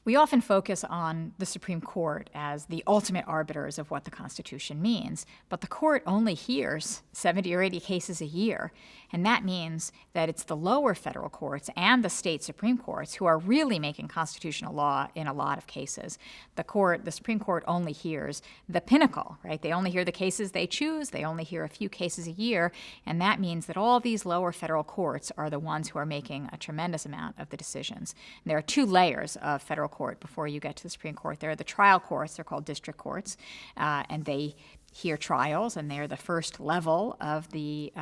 We often focus on the Supreme Court as the ultimate arbiters of what the Constitution means, but the court only hears 70 or 80 cases a year, and that means that it's the lower federal courts and the state Supreme Courts who are really making constitutional law in a lot of cases. The Supreme Court only hears the pinnacle, right? They only hear the cases they choose, they only hear a few cases a year, and that means that all these lower federal courts are the ones who are making a tremendous amount of the decisions. And there are two layers of federal court before you get to the Supreme Court. There are the trial courts, they're called district courts, and they hear trials, and they're the first level of the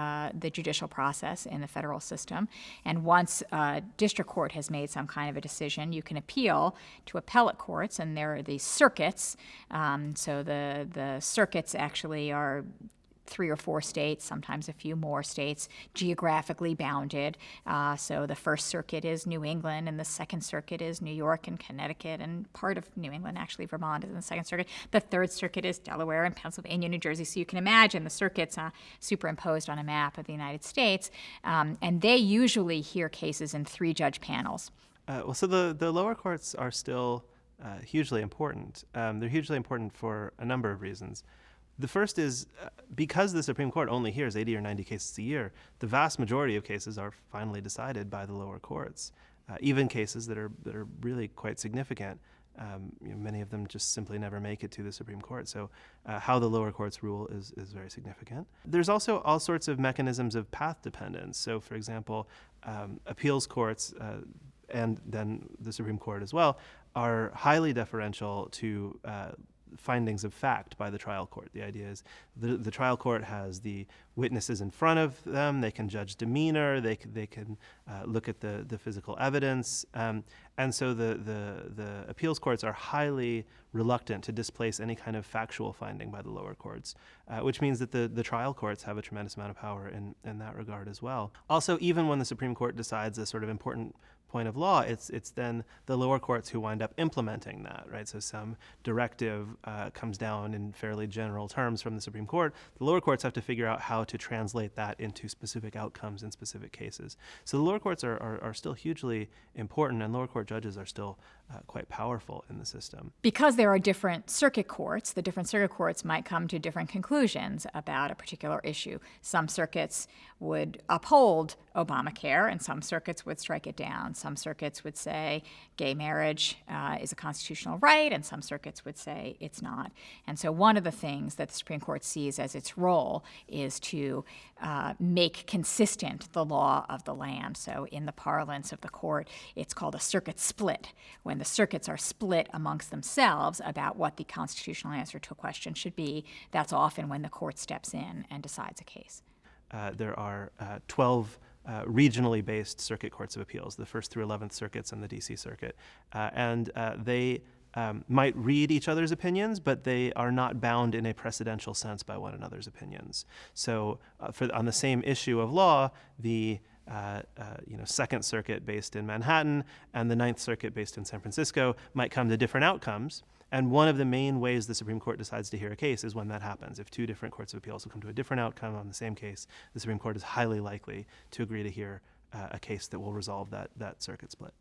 judicial process in the federal system. And once a district court has made some kind of a decision, you can appeal to appellate courts, and there are these circuits. So the circuits actually are 3 or 4 states, sometimes a few more states, geographically bounded. So the First Circuit is New England, and the Second Circuit is New York and Connecticut, and part of New England, actually, Vermont is in the Second Circuit. The Third Circuit is Delaware and Pennsylvania, New Jersey. So you can imagine the circuits superimposed on a map of the United States, and they usually hear cases in 3-judge panels. So the lower courts are still hugely important. They're hugely important for a number of reasons. The first is because the Supreme Court only hears 80 or 90 cases a year, the vast majority of cases are finally decided by the lower courts. Even cases that are really quite significant, many of them just simply never make it to the Supreme Court. So how the lower courts rule is very significant. There's also all sorts of mechanisms of path dependence. So, for example, appeals courts and then the Supreme Court as well are highly deferential to findings of fact by the trial court. The idea is the trial court has the witnesses in front of them. They can judge demeanor. They can look at the physical evidence. And so the appeals courts are highly reluctant to displace any kind of factual finding by the lower courts, which means that the trial courts have a tremendous amount of power in that regard as well. Also, even when the Supreme Court decides a sort of important point of law, it's then the lower courts who wind up implementing that, right? So some directive comes down in fairly general terms from the Supreme Court. The lower courts have to figure out how to translate that into specific outcomes in specific cases. So the lower courts are still hugely important, and lower court judges are still quite powerful in the system. Because there are different circuit courts, the different circuit courts might come to different conclusions about a particular issue. Some circuits would uphold Obamacare, and some circuits would strike it down. Some circuits would say gay marriage is a constitutional right, and some circuits would say it's not. And so one of the things that the Supreme Court sees as its role is to make consistent the law of the land. So in the parlance of the court, it's called a circuit split. When the circuits are split amongst themselves about what the constitutional answer to a question should be, that's often when the court steps in and decides a case. There are 12 regionally based circuit courts of appeals, the 1st through 11th circuits and the D.C. Circuit. And they might read each other's opinions, but they are not bound in a precedential sense by one another's opinions. So on the same issue of law, the 2nd Circuit based in Manhattan and the 9th Circuit based in San Francisco might come to different outcomes. And one of the main ways the Supreme Court decides to hear a case is when that happens. If 2 different courts of appeals will come to a different outcome on the same case, the Supreme Court is highly likely to agree to hear a case that will resolve that circuit split.